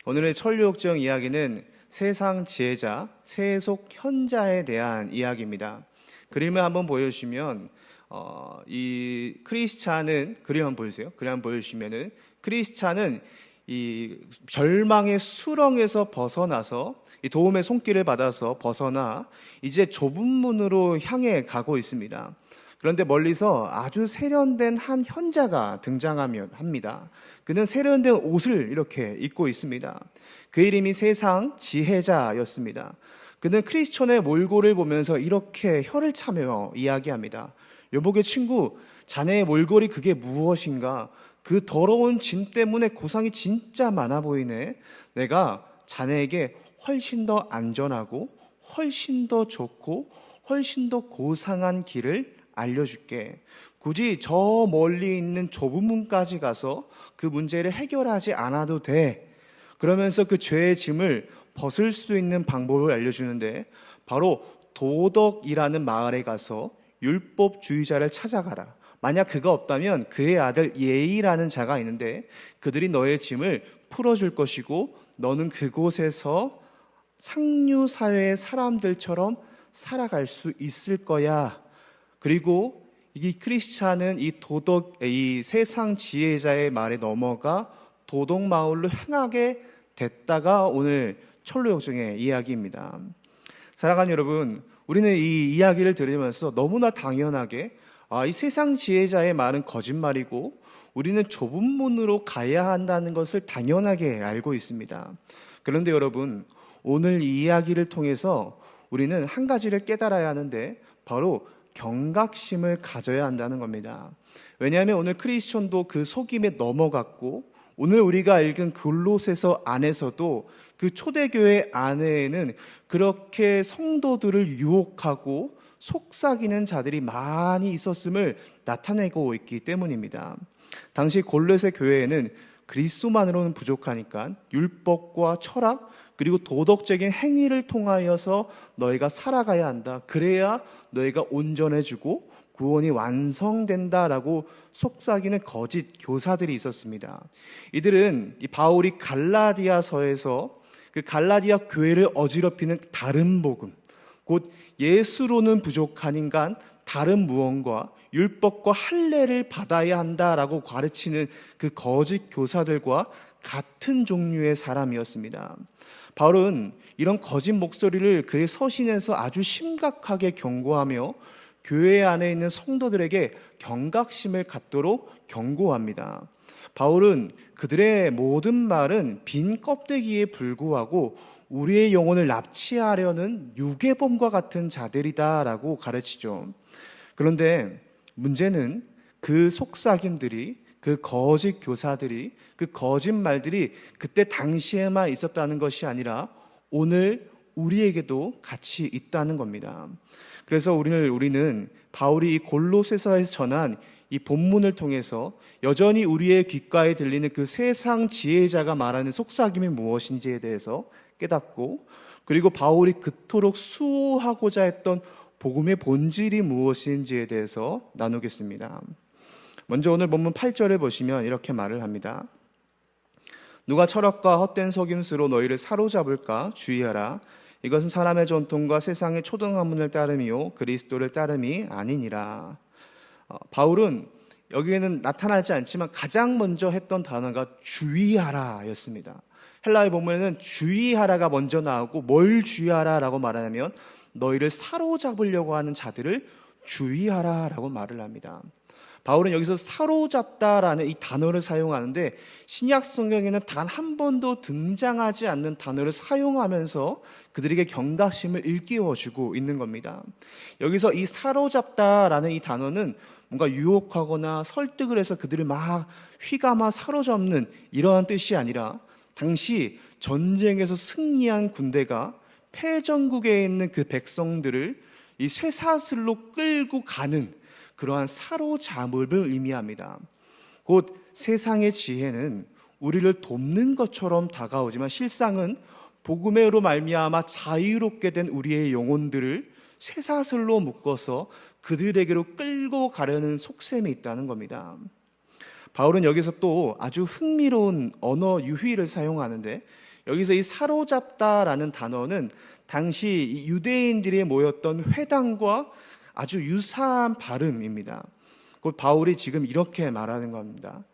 오늘의 천류옥정 이야기는 세상 지혜자, 세속 현자에 대한 이야기입니다. 그림을 한번 보여주시면 이 크리스찬은 그림 한번 보여주세요. 그림 한번 보여주시면은 크리스찬은 이 절망의 수렁에서 벗어나서 이 도움의 손길을 받아서 벗어나 이제 좁은 문으로 향해 가고 있습니다. 그런데 멀리서 아주 세련된 한 현자가 등장합니다. 그는 세련된 옷을 이렇게 입고 있습니다. 그 이름이 세상 지혜자였습니다. 그는 크리스천의 몰골을 보면서 이렇게 혀를 차며 이야기합니다. 여보게 친구, 자네의 몰골이 그게 무엇인가? 그 더러운 짐 때문에 고상이 진짜 많아 보이네. 내가 자네에게 훨씬 더 안전하고 훨씬 더 좋고 훨씬 더 고상한 길을 알려줄게. 굳이 저 멀리 있는 좁은 문까지 가서 그 문제를 해결하지 않아도 돼. 그러면서 그 죄의 짐을 벗을 수 있는 방법을 알려주는데, 바로 도덕이라는 마을에 가서 율법주의자를 찾아가라. 만약 그가 없다면 그의 아들 예의라는 자가 있는데 그들이 너의 짐을 풀어줄 것이고 너는 그곳에서 상류사회의 사람들처럼 살아갈 수 있을 거야. 그리고 이 크리스찬은 이 세상 지혜자의 말에 넘어가 도덕 마을로 행하게 됐다가 오늘 천류옥정의 이야기입니다. 사랑하는 여러분, 우리는 이 이야기를 들으면서 너무나 당연하게 이 세상 지혜자의 말은 거짓말이고 우리는 좁은 문으로 가야 한다는 것을 당연하게 알고 있습니다. 그런데 여러분, 오늘 이 이야기를 통해서 우리는 한 가지를 깨달아야 하는데, 바로 경각심을 가져야 한다는 겁니다. 왜냐하면 오늘 크리스천도 그 속임에 넘어갔고, 오늘 우리가 읽은 골로새서 안에서도 그 초대교회 안에는 그렇게 성도들을 유혹하고 속삭이는 자들이 많이 있었음을 나타내고 있기 때문입니다. 당시 골로새 교회에는 그리스도만으로는 부족하니까 율법과 철학 그리고 도덕적인 행위를 통하여서 너희가 살아가야 한다. 그래야 너희가 온전해지고 구원이 완성된다라고 속삭이는 거짓 교사들이 있었습니다. 이들은 이 바울이 갈라디아서에서 그 갈라디아 교회를 어지럽히는 다른 복음, 곧 예수로는 부족하니까 다른 무언가 율법과 할례를 받아야 한다라고 가르치는 그 거짓 교사들과 같은 종류의 사람이었습니다. 바울은 이런 거짓 목소리를 그의 서신에서 아주 심각하게 경고하며 교회 안에 있는 성도들에게 경각심을 갖도록 경고합니다. 바울은 그들의 모든 말은 빈 껍데기에 불구하고 우리의 영혼을 납치하려는 유괴범과 같은 자들이다라고 가르치죠. 그런데 문제는 그 속삭임들이, 그 거짓 교사들이, 그 거짓말들이 그때 당시에만 있었다는 것이 아니라 오늘 우리에게도 같이 있다는 겁니다. 그래서 우리는 바울이 이 골로새서에서 전한 이 본문을 통해서 여전히 우리의 귓가에 들리는 그 세상 지혜자가 말하는 속삭임이 무엇인지에 대해서 깨닫고, 그리고 바울이 그토록 수호하고자 했던 복음의 본질이 무엇인지에 대해서 나누겠습니다. 먼저 오늘 본문 8절을 보시면 이렇게 말을 합니다. 누가 철학과 헛된 속임수로 너희를 사로잡을까 주의하라. 이것은 사람의 전통과 세상의 초등학문을 따름이요 그리스도를 따름이 아니니라. 바울은 여기에는 나타나지 않지만 가장 먼저 했던 단어가 주의하라 였습니다. 헬라의 본문에는 주의하라가 먼저 나오고, 뭘 주의하라라고 말하냐면 너희를 사로잡으려고 하는 자들을 주의하라라고 말을 합니다. 바울은 여기서 사로잡다라는 이 단어를 사용하는데 신약 성경에는 단 한 번도 등장하지 않는 단어를 사용하면서 그들에게 경각심을 일깨워주고 있는 겁니다. 여기서 이 사로잡다라는 이 단어는 뭔가 유혹하거나 설득을 해서 그들을 막 휘감아 사로잡는 이러한 뜻이 아니라, 당시 전쟁에서 승리한 군대가 패전국에 있는 그 백성들을 이 쇠사슬로 끌고 가는 그러한 사로잡음을 의미합니다. 곧 세상의 지혜는 우리를 돕는 것처럼 다가오지만 실상은 복음으로 말미암아 자유롭게 된 우리의 영혼들을 쇠사슬로 묶어서 그들에게로 끌고 가려는 속셈이 있다는 겁니다. 바울은 여기서 또 아주 흥미로운 언어 유희를 사용하는데, 여기서 이 사로잡다라는 단어는 당시 이 유대인들이 모였던 회당과 아주 유사한 발음입니다. 곧 바울이 지금 이렇게 말하는 겁니다.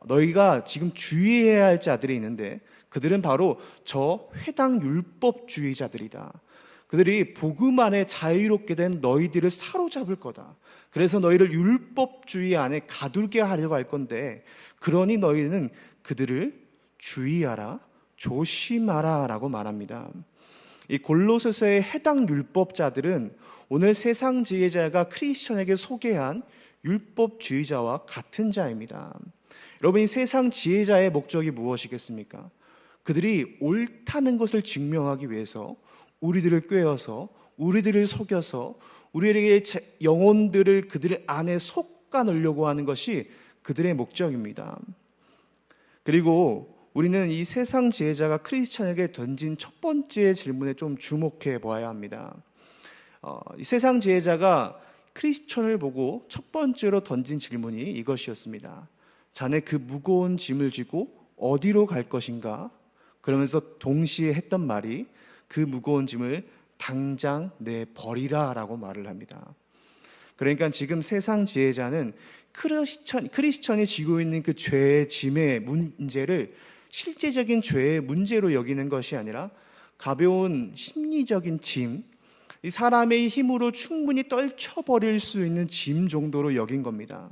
너희가 지금 주의해야 할 자들이 있는데 그들은 바로 저 회당 율법주의자들이다. 그들이 복음 안에 자유롭게 된 너희들을 사로잡을 거다. 그래서 너희를 율법주의 안에 가두게 하려고 할 건데, 그러니 너희는 그들을 주의하라, 조심하라 라고 말합니다. 이 골로새서의 해당 율법자들은 오늘 세상 지혜자가 크리스천에게 소개한 율법주의자와 같은 자입니다. 여러분, 이 세상 지혜자의 목적이 무엇이겠습니까? 그들이 옳다는 것을 증명하기 위해서 우리들을 꿰어서, 우리들을 속여서 우리에게 영혼들을 그들 안에 솎아 놓으려고 하는 것이 그들의 목적입니다. 그리고 우리는 이 세상 지혜자가 크리스천에게 던진 첫 번째 질문에 좀 주목해 보아야 합니다. 이 세상 지혜자가 크리스천을 보고 첫 번째로 던진 질문이 이것이었습니다. 자네 그 무거운 짐을 지고 어디로 갈 것인가? 그러면서 동시에 했던 말이 그 무거운 짐을 당장 내버리라 라고 말을 합니다. 그러니까 지금 세상 지혜자는 크리스천이 지고 있는 그 죄의 짐의 문제를 실제적인 죄의 문제로 여기는 것이 아니라 가벼운 심리적인 짐, 이 사람의 힘으로 충분히 떨쳐버릴 수 있는 짐 정도로 여긴 겁니다.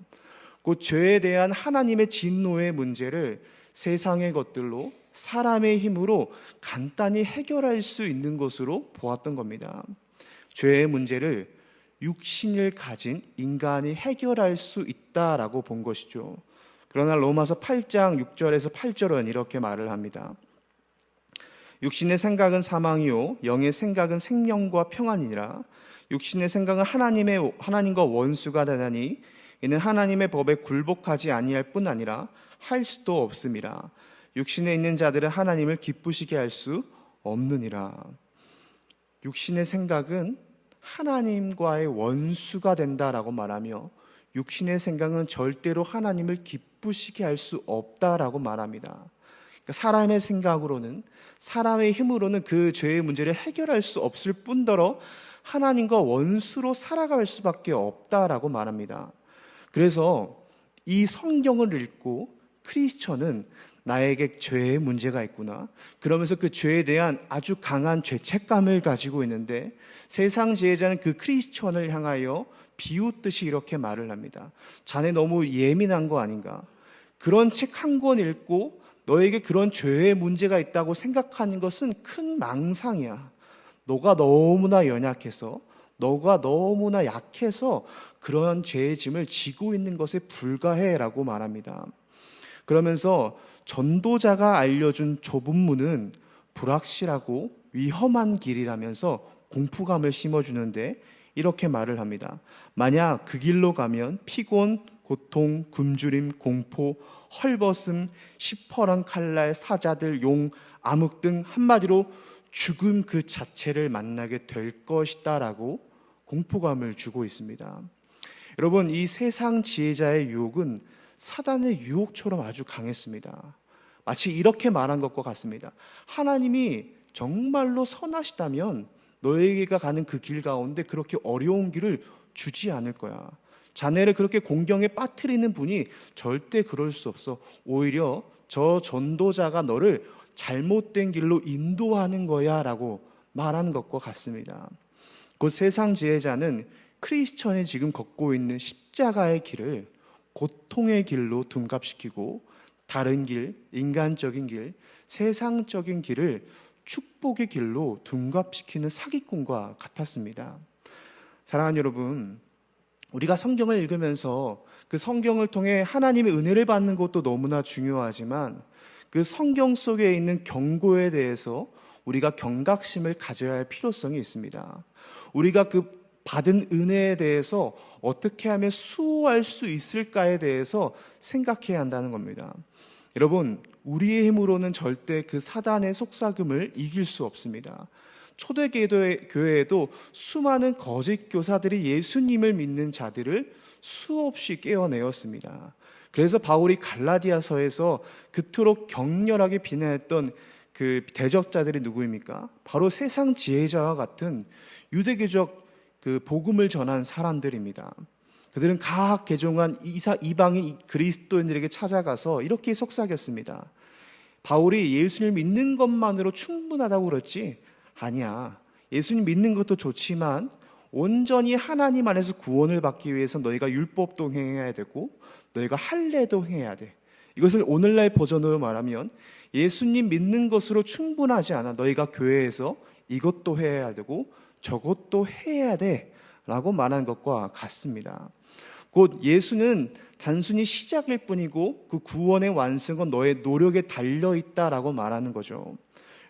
그 죄에 대한 하나님의 진노의 문제를 세상의 것들로, 사람의 힘으로 간단히 해결할 수 있는 것으로 보았던 겁니다. 죄의 문제를 육신을 가진 인간이 해결할 수 있다라고 본 것이죠. 그러나 로마서 8장 6절에서 8절은 이렇게 말을 합니다. 육신의 생각은 사망이요 영의 생각은 생명과 평안이니라. 육신의 생각은 하나님과 원수가 되나니 이는 하나님의 법에 굴복하지 아니할 뿐 아니라 할 수도 없음이라. 육신에 있는 자들은 하나님을 기쁘시게 할 수 없느니라. 육신의 생각은 하나님과의 원수가 된다라고 말하며 육신의 생각은 절대로 하나님을 기쁘시게 할 수 없다라고 말합니다. 그러니까 사람의 생각으로는, 사람의 힘으로는 그 죄의 문제를 해결할 수 없을 뿐더러 하나님과 원수로 살아갈 수밖에 없다라고 말합니다. 그래서 이 성경을 읽고 크리스천은 나에게 죄의 문제가 있구나, 그러면서 그 죄에 대한 아주 강한 죄책감을 가지고 있는데, 세상 지혜자는 그 크리스천을 향하여 비웃듯이 이렇게 말을 합니다. 자네 너무 예민한 거 아닌가? 그런 책 한 권 읽고 너에게 그런 죄의 문제가 있다고 생각하는 것은 큰 망상이야. 너가 너무나 연약해서, 너가 너무나 약해서 그런 죄의 짐을 지고 있는 것에 불과해라고 말합니다. 그러면서 전도자가 알려준 좁은 문은 불확실하고 위험한 길이라면서 공포감을 심어주는데 이렇게 말을 합니다. 만약 그 길로 가면 피곤, 고통, 굶주림, 공포, 헐벗음, 시퍼런 칼날, 사자들, 용, 암흑 등 한마디로 죽음 그 자체를 만나게 될 것이다 라고 공포감을 주고 있습니다. 여러분, 이 세상 지혜자의 유혹은 사단의 유혹처럼 아주 강했습니다. 마치 이렇게 말한 것과 같습니다. 하나님이 정말로 선하시다면 너에게가 가는 그 길 가운데 그렇게 어려운 길을 주지 않을 거야. 자네를 그렇게 공경에 빠뜨리는 분이 절대 그럴 수 없어. 오히려 저 전도자가 너를 잘못된 길로 인도하는 거야 라고 말하는 것과 같습니다. 그 세상 지혜자는 크리스천이 지금 걷고 있는 십자가의 길을 고통의 길로 둔갑시키고 다른 길, 인간적인 길, 세상적인 길을 축복의 길로 둔갑시키는 사기꾼과 같았습니다. 사랑하는 여러분, 우리가 성경을 읽으면서 그 성경을 통해 하나님의 은혜를 받는 것도 너무나 중요하지만 그 성경 속에 있는 경고에 대해서 우리가 경각심을 가져야 할 필요성이 있습니다. 우리가 그 받은 은혜에 대해서 어떻게 하면 수호할 수 있을까에 대해서 생각해야 한다는 겁니다. 여러분, 우리의 힘으로는 절대 그 사단의 속삭임을 이길 수 없습니다. 초대교회에도 수많은 거짓 교사들이 예수님을 믿는 자들을 수없이 깨어내었습니다. 그래서 바울이 갈라디아서에서 그토록 격렬하게 비난했던 그 대적자들이 누구입니까? 바로 세상 지혜자와 같은 유대교적 그 복음을 전한 사람들입니다. 그들은 각 개종한 이방인 그리스도인들에게 찾아가서 이렇게 속삭였습니다. 바울이 예수님을 믿는 것만으로 충분하다고 그랬지? 아니야. 예수님 믿는 것도 좋지만 온전히 하나님 안에서 구원을 받기 위해서 너희가 율법도 행해야 되고 너희가 할례도 행해야 돼. 이것을 오늘날 버전으로 말하면 예수님 믿는 것으로 충분하지 않아. 너희가 교회에서 이것도 해야 되고 저것도 해야 돼 라고 말한 것과 같습니다. 곧 예수는 단순히 시작일 뿐이고 그 구원의 완성은 너의 노력에 달려있다라고 말하는 거죠.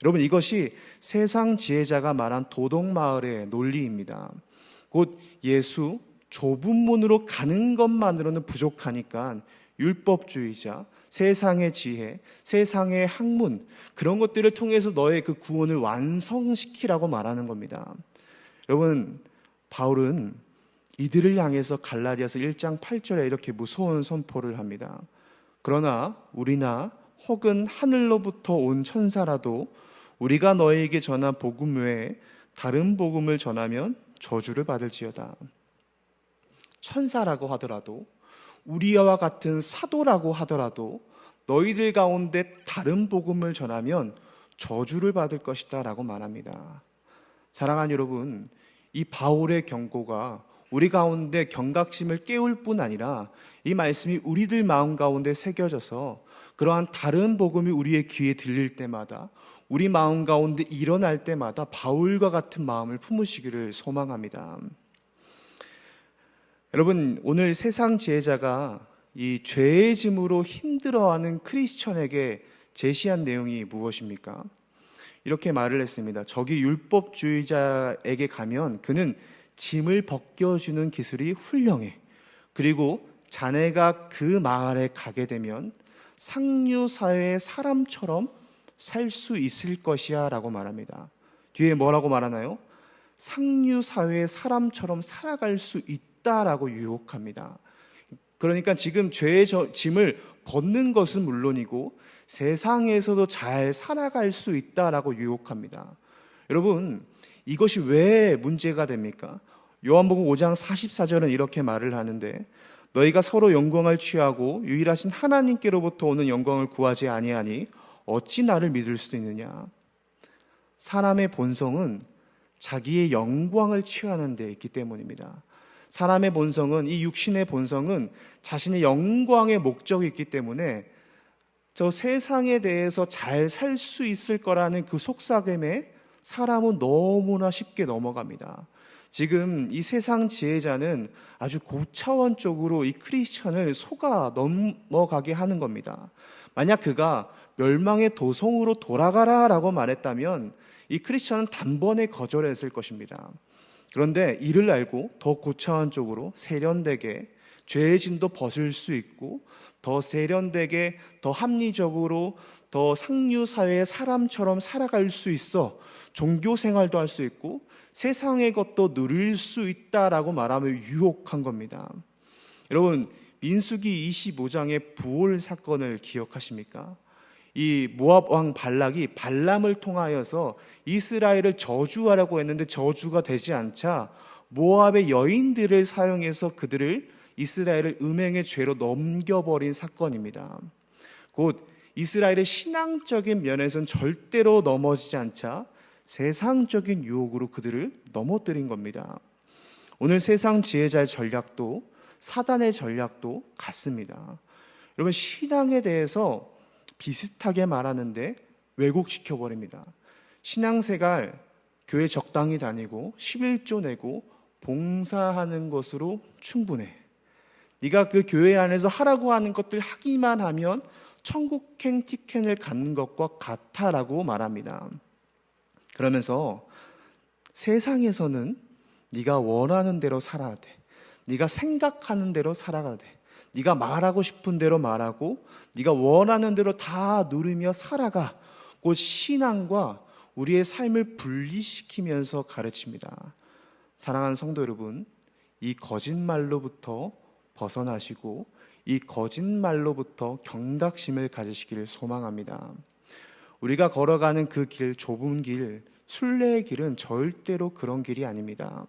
여러분, 이것이 세상 지혜자가 말한 도덕마을의 논리입니다. 곧 예수, 좁은 문으로 가는 것만으로는 부족하니까 율법주의자, 세상의 지혜, 세상의 학문, 그런 것들을 통해서 너의 그 구원을 완성시키라고 말하는 겁니다. 여러분, 바울은 이들을 향해서 갈라디아서 1장 8절에 이렇게 무서운 선포를 합니다. 그러나 우리나 혹은 하늘로부터 온 천사라도 우리가 너희에게 전한 복음 외에 다른 복음을 전하면 저주를 받을지어다. 천사라고 하더라도, 우리와 같은 사도라고 하더라도 너희들 가운데 다른 복음을 전하면 저주를 받을 것이다 라고 말합니다. 사랑하는 여러분, 이 바울의 경고가 우리 가운데 경각심을 깨울 뿐 아니라 이 말씀이 우리들 마음 가운데 새겨져서 그러한 다른 복음이 우리의 귀에 들릴 때마다, 우리 마음 가운데 일어날 때마다 바울과 같은 마음을 품으시기를 소망합니다. 여러분, 오늘 세상 지혜자가 이 죄의 짐으로 힘들어하는 크리스천에게 제시한 내용이 무엇입니까? 이렇게 말을 했습니다. 저기 율법주의자에게 가면 그는 짐을 벗겨주는 기술이 훌륭해. 그리고 자네가 그 마을에 가게 되면 상류사회의 사람처럼 살 수 있을 것이야 라고 말합니다. 뒤에 뭐라고 말하나요? 상류사회의 사람처럼 살아갈 수 있다라고 유혹합니다. 그러니까 지금 죄의 짐을 벗는 것은 물론이고 세상에서도 잘 살아갈 수 있다라고 유혹합니다. 여러분, 이것이 왜 문제가 됩니까? 요한복음 5장 44절은 이렇게 말을 하는데, 너희가 서로 영광을 취하고 유일하신 하나님께로부터 오는 영광을 구하지 아니하니 어찌 나를 믿을 수 있느냐? 사람의 본성은 자기의 영광을 취하는 데 있기 때문입니다. 사람의 본성은, 이 육신의 본성은 자신의 영광의 목적이 있기 때문에 저 세상에 대해서 잘 살 수 있을 거라는 그 속삭임에 사람은 너무나 쉽게 넘어갑니다. 지금 이 세상 지혜자는 아주 고차원적으로 이 크리스천을 속아 넘어가게 하는 겁니다. 만약 그가 멸망의 도성으로 돌아가라 라고 말했다면 이 크리스천은 단번에 거절했을 것입니다. 그런데 이를 알고 더 고차원적으로 세련되게 죄의 짐도 벗을 수 있고 더 세련되게, 더 합리적으로, 더 상류사회의 사람처럼 살아갈 수 있어 종교 생활도 할 수 있고 세상의 것도 누릴 수 있다라고 말하며 유혹한 겁니다. 여러분, 민수기 25장의 부올 사건을 기억하십니까? 이 모압 왕 발락이 발람을 통하여서 이스라엘을 저주하라고 했는데 저주가 되지 않자 모압의 여인들을 사용해서 그들을 이스라엘을 음행의 죄로 넘겨버린 사건입니다. 곧 이스라엘의 신앙적인 면에서는 절대로 넘어지지 않자 세상적인 유혹으로 그들을 넘어뜨린 겁니다. 오늘 세상 지혜자의 전략도 사단의 전략도 같습니다. 여러분, 신앙에 대해서 비슷하게 말하는데 왜곡시켜버립니다. 신앙생활, 교회 적당히 다니고 11조 내고 봉사하는 것으로 충분해. 네가 그 교회 안에서 하라고 하는 것들 하기만 하면 천국행 티켓을 갖는 것과 같아라고 말합니다. 그러면서 세상에서는 네가 원하는 대로 살아야 돼. 네가 생각하는 대로 살아가야 돼. 네가 말하고 싶은 대로 말하고 네가 원하는 대로 다 누리며 살아가. 곧 신앙과 우리의 삶을 분리시키면서 가르칩니다. 사랑하는 성도 여러분, 이 거짓말로부터 벗어나시고 이 거짓말로부터 경각심을 가지시기를 소망합니다. 우리가 걸어가는 그 길, 좁은 길, 순례의 길은 절대로 그런 길이 아닙니다.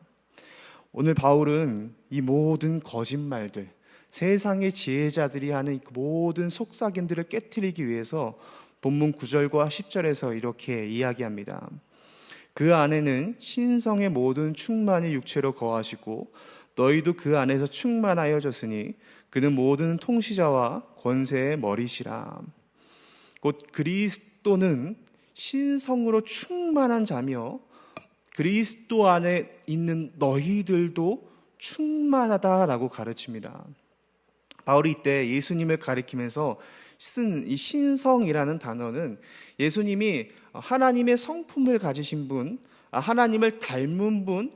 오늘 바울은 이 모든 거짓말들, 세상의 지혜자들이 하는 그 모든 속삭임들을 깨트리기 위해서 본문 9절과 10절에서 이렇게 이야기합니다. 그 안에는 신성의 모든 충만이 육체로 거하시고 너희도 그 안에서 충만하여졌으니 그는 모든 통치자와 권세의 머리시라. 곧 그리스도는 신성으로 충만한 자며 그리스도 안에 있는 너희들도 충만하다라고 가르칩니다. 바울이 이때 예수님을 가리키면서 쓴 이 신성이라는 단어는 예수님이 하나님의 성품을 가지신 분, 하나님을 닮은 분,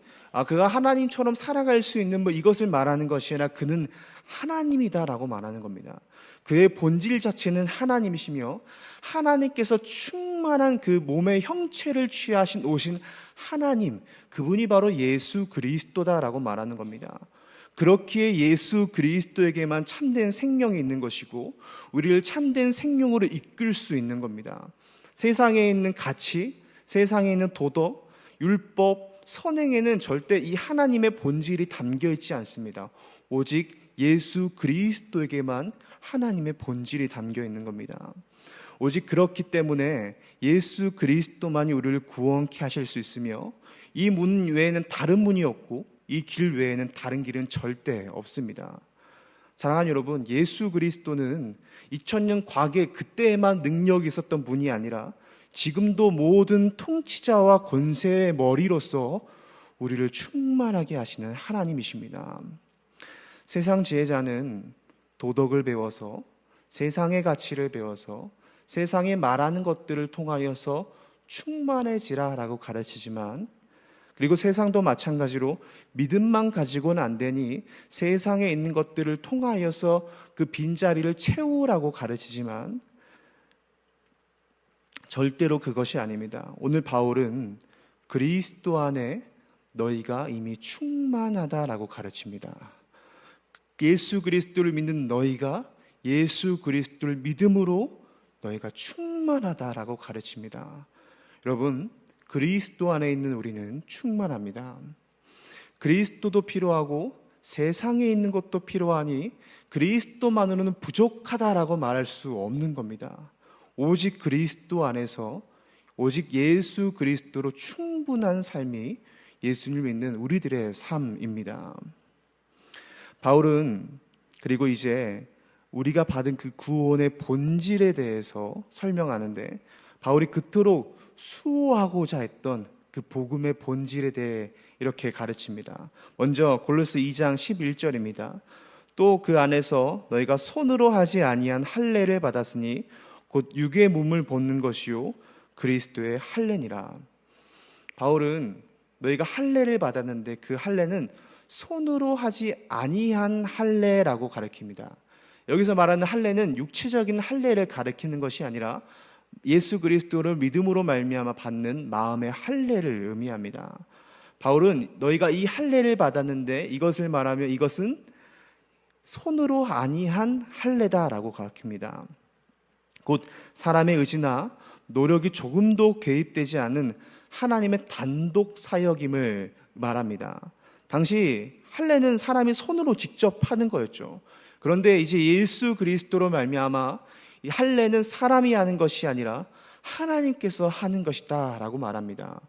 그가 하나님처럼 살아갈 수 있는 분, 이것을 말하는 것이 아니라 그는 하나님이다라고 말하는 겁니다. 그의 본질 자체는 하나님이시며 하나님께서 충만한 그 몸의 형체를 취하신 오신 하나님, 그분이 바로 예수 그리스도다라고 말하는 겁니다. 그렇기에 예수 그리스도에게만 참된 생명이 있는 것이고 우리를 참된 생명으로 이끌 수 있는 겁니다. 세상에 있는 가치, 세상에 있는 도덕, 율법, 선행에는 절대 이 하나님의 본질이 담겨 있지 않습니다. 오직 예수 그리스도에게만 하나님의 본질이 담겨 있는 겁니다. 오직 그렇기 때문에 예수 그리스도만이 우리를 구원케 하실 수 있으며 이 문 외에는 다른 문이 없고 이 길 외에는 다른 길은 절대 없습니다. 사랑하는 여러분, 예수 그리스도는 2000년 과거에 그때에만 능력이 있었던 분이 아니라 지금도 모든 통치자와 권세의 머리로서 우리를 충만하게 하시는 하나님이십니다. 세상 지혜자는 도덕을 배워서 세상의 가치를 배워서 세상에 말하는 것들을 통하여서 충만해지라라고 가르치지만 그리고 세상도 마찬가지로 믿음만 가지고는 안 되니 세상에 있는 것들을 통하여서 그 빈자리를 채우라고 가르치지만 절대로 그것이 아닙니다. 오늘 바울은 그리스도 안에 너희가 이미 충만하다라고 가르칩니다. 예수 그리스도를 믿는 너희가 예수 그리스도를 믿음으로 너희가 충만하다라고 가르칩니다. 여러분, 그리스도 안에 있는 우리는 충만합니다. 그리스도도 필요하고 세상에 있는 것도 필요하니 그리스도만으로는 부족하다라고 말할 수 없는 겁니다. 오직 그리스도 안에서 오직 예수 그리스도로 충분한 삶이 예수님을 믿는 우리들의 삶입니다. 바울은 그리고 이제 우리가 받은 그 구원의 본질에 대해서 설명하는데 바울이 그토록 수호하고자 했던 그 복음의 본질에 대해 이렇게 가르칩니다. 먼저 골로새 2장 11절입니다. 또 그 안에서 너희가 손으로 하지 아니한 할례를 받았으니 곧 육의 몸을 벗는 것이요 그리스도의 할례니라. 바울은 너희가 할례를 받았는데 그 할례는 손으로 하지 아니한 할례라고 가르칩니다. 여기서 말하는 할례는 육체적인 할례를 가리키는 것이 아니라 예수 그리스도를 믿음으로 말미암아 받는 마음의 할례를 의미합니다. 바울은 너희가 이 할례를 받았는데 이것을 말하면 이것은 손으로 아니한 할례다라고 가르칩니다. 곧 사람의 의지나 노력이 조금도 개입되지 않은 하나님의 단독 사역임을 말합니다. 당시 할례는 사람이 손으로 직접 하는 거였죠. 그런데 이제 예수 그리스도로 말미암아 이 할례는 사람이 하는 것이 아니라 하나님께서 하는 것이다 라고 말합니다.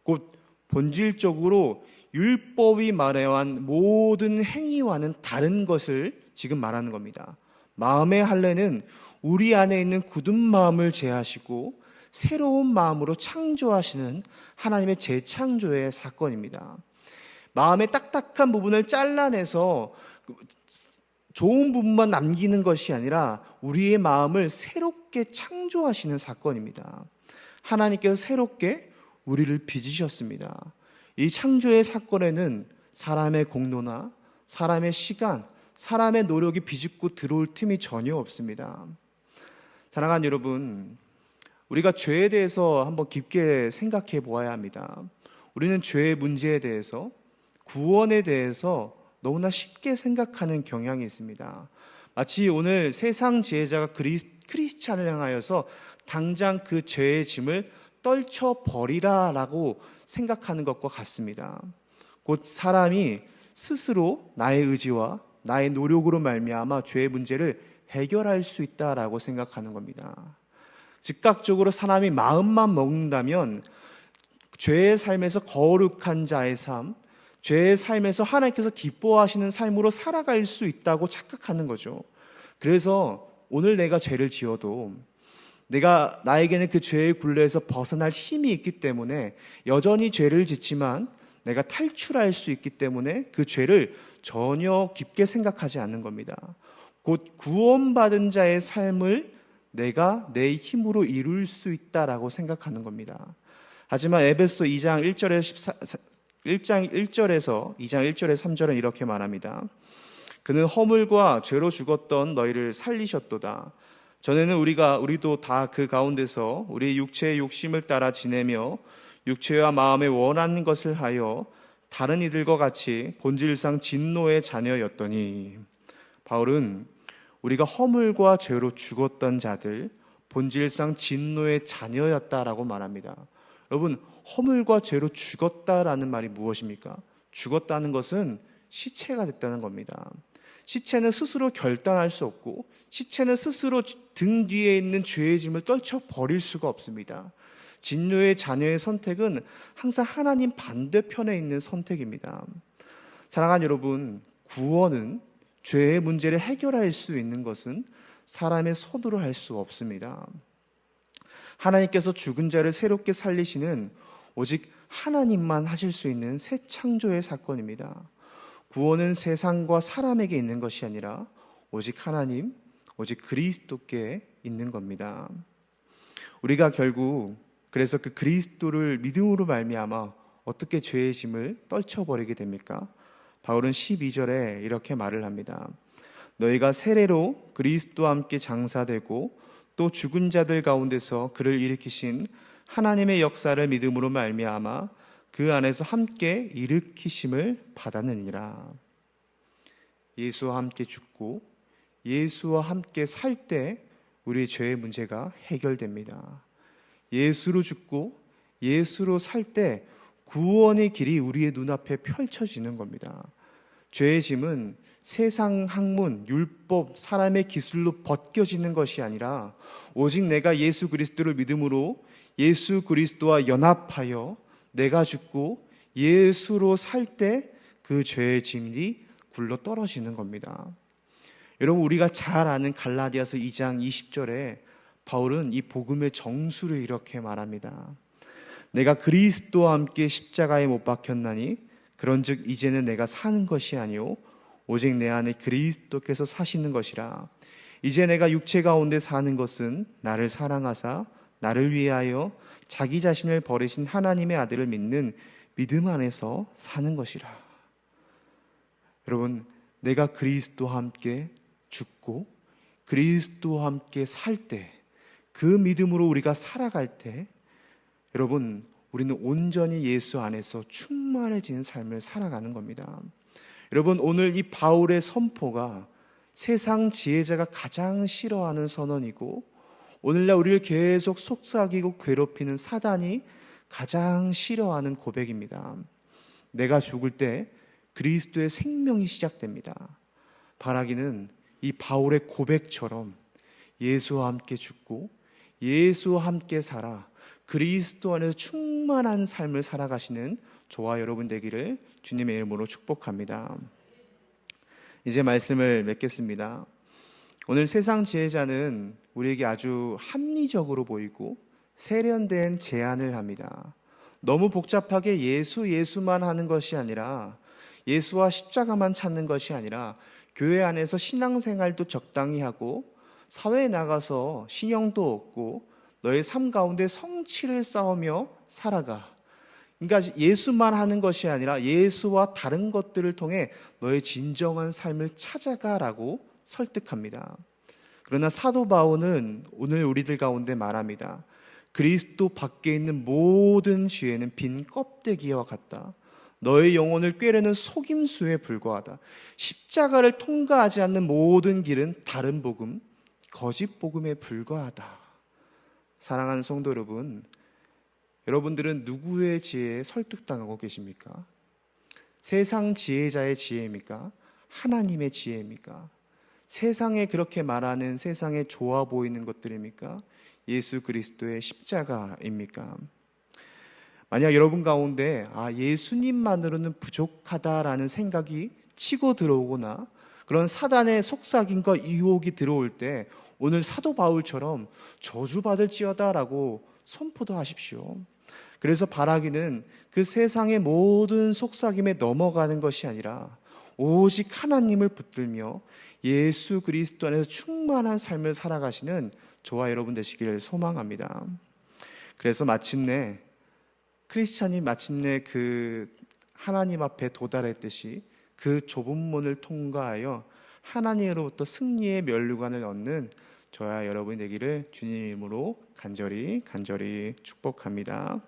곧 본질적으로 율법이 말해온 모든 행위와는 다른 것을 지금 말하는 겁니다. 마음의 할례는 우리 안에 있는 굳은 마음을 제하시고 새로운 마음으로 창조하시는 하나님의 재창조의 사건입니다. 마음의 딱딱한 부분을 잘라내서 좋은 부분만 남기는 것이 아니라 우리의 마음을 새롭게 창조하시는 사건입니다. 하나님께서 새롭게 우리를 빚으셨습니다. 이 창조의 사건에는 사람의 공로나 사람의 시간, 사람의 노력이 비집고 들어올 틈이 전혀 없습니다. 사랑하는 여러분, 우리가 죄에 대해서 한번 깊게 생각해 보아야 합니다. 우리는 죄의 문제에 대해서, 구원에 대해서 너무나 쉽게 생각하는 경향이 있습니다. 마치 오늘 세상 지혜자가 크리스찬을 향하여서 당장 그 죄의 짐을 떨쳐버리라 라고 생각하는 것과 같습니다. 곧 사람이 스스로 나의 의지와 나의 노력으로 말미암아 죄의 문제를 해결할 수 있다라고 생각하는 겁니다. 즉각적으로 사람이 마음만 먹는다면 죄의 삶에서 거룩한 자의 삶, 죄의 삶에서 하나님께서 기뻐하시는 삶으로 살아갈 수 있다고 착각하는 거죠. 그래서 오늘 내가 죄를 지어도 나에게는 그 죄의 굴레에서 벗어날 힘이 있기 때문에 여전히 죄를 짓지만 내가 탈출할 수 있기 때문에 그 죄를 전혀 깊게 생각하지 않는 겁니다. 곧 구원받은 자의 삶을 내가 내 힘으로 이룰 수 있다라고 생각하는 겁니다. 하지만 에베소 2장 1절에서 2장 1절에 3절은 이렇게 말합니다. 그는 허물과 죄로 죽었던 너희를 살리셨도다. 전에는 우리도 다 그 가운데서 우리 육체의 욕심을 따라 지내며 육체와 마음에 원하는 것을 하여 다른 이들과 같이 본질상 진노의 자녀였더니, 바울은 우리가 허물과 죄로 죽었던 자들, 본질상 진노의 자녀였다라고 말합니다. 여러분, 허물과 죄로 죽었다라는 말이 무엇입니까? 죽었다는 것은 시체가 됐다는 겁니다. 시체는 스스로 결단할 수 없고 시체는 스스로 등 뒤에 있는 죄의 짐을 떨쳐버릴 수가 없습니다. 진노의 자녀의 선택은 항상 하나님 반대편에 있는 선택입니다. 사랑하는 여러분, 구원은 죄의 문제를 해결할 수 있는 것은 사람의 손으로 할 수 없습니다. 하나님께서 죽은 자를 새롭게 살리시는 오직 하나님만 하실 수 있는 새 창조의 사건입니다. 구원은 세상과 사람에게 있는 것이 아니라 오직 하나님, 오직 그리스도께 있는 겁니다. 우리가 결국 그래서 그 그리스도를 믿음으로 말미암아 어떻게 죄의 짐을 떨쳐버리게 됩니까? 바울은 12절에 이렇게 말을 합니다. 너희가 세례로 그리스도와 함께 장사되고 또 죽은 자들 가운데서 그를 일으키신 하나님의 역사를 믿음으로 말미암아 그 안에서 함께 일으키심을 받았느니라. 예수와 함께 죽고 예수와 함께 살 때 우리의 죄의 문제가 해결됩니다. 예수로 죽고 예수로 살 때 구원의 길이 우리의 눈앞에 펼쳐지는 겁니다. 죄의 짐은 세상 학문, 율법, 사람의 기술로 벗겨지는 것이 아니라 오직 내가 예수 그리스도를 믿음으로 예수 그리스도와 연합하여 내가 죽고 예수로 살 때 그 죄의 짐이 굴러 떨어지는 겁니다. 여러분, 우리가 잘 아는 갈라디아서 2장 20절에 바울은 이 복음의 정수를 이렇게 말합니다. 내가 그리스도와 함께 십자가에 못 박혔나니 그런즉 이제는 내가 사는 것이 아니요 오직 내 안에 그리스도께서 사시는 것이라. 이제 내가 육체 가운데 사는 것은 나를 사랑하사 나를 위하여 자기 자신을 버리신 하나님의 아들을 믿는 믿음 안에서 사는 것이라. 여러분, 내가 그리스도와 함께 죽고 그리스도와 함께 살 때, 그 믿음으로 우리가 살아갈 때 여러분, 우리는 온전히 예수 안에서 충만해지는 삶을 살아가는 겁니다. 여러분, 오늘 이 바울의 선포가 세상 지혜자가 가장 싫어하는 선언이고 오늘날 우리를 계속 속삭이고 괴롭히는 사단이 가장 싫어하는 고백입니다. 내가 죽을 때 그리스도의 생명이 시작됩니다. 바라기는 이 바울의 고백처럼 예수와 함께 죽고 예수와 함께 살아 그리스도 안에서 충만한 삶을 살아가시는 저와 여러분 되기를 주님의 이름으로 축복합니다. 이제 말씀을 맺겠습니다. 오늘 세상 지혜자는 우리에게 아주 합리적으로 보이고 세련된 제안을 합니다. 너무 복잡하게 예수만 하는 것이 아니라, 예수와 십자가만 찾는 것이 아니라 교회 안에서 신앙생활도 적당히 하고 사회에 나가서 신영도 얻고 너의 삶 가운데 성취를 쌓으며 살아가. 그러니까 예수만 하는 것이 아니라 예수와 다른 것들을 통해 너의 진정한 삶을 찾아가라고 설득합니다. 그러나 사도 바울은 오늘 우리들 가운데 말합니다. 그리스도 밖에 있는 모든 죄는 빈 껍데기와 같다. 너의 영혼을 꾀려는 속임수에 불과하다. 십자가를 통과하지 않는 모든 길은 다른 복음, 거짓 복음에 불과하다. 사랑하는 성도 여러분, 여러분들은 누구의 지혜에 설득당하고 계십니까? 세상 지혜자의 지혜입니까? 하나님의 지혜입니까? 세상에 그렇게 말하는 세상에 좋아 보이는 것들입니까? 예수 그리스도의 십자가입니까? 만약 여러분 가운데 예수님만으로는 부족하다라는 생각이 치고 들어오거나 그런 사단의 속삭임과 유혹이 들어올 때 오늘 사도 바울처럼 저주받을지어다라고 선포도 하십시오. 그래서 바라기는 그 세상의 모든 속삭임에 넘어가는 것이 아니라 오직 하나님을 붙들며 예수 그리스도 안에서 충만한 삶을 살아가시는 저와 여러분 되시기를 소망합니다. 그래서 크리스찬이 마침내 그 하나님 앞에 도달했듯이 그 좁은 문을 통과하여 하나님으로부터 승리의 면류관을 얻는 저와 여러분이 되기를 주님 이름으로 간절히 축복합니다.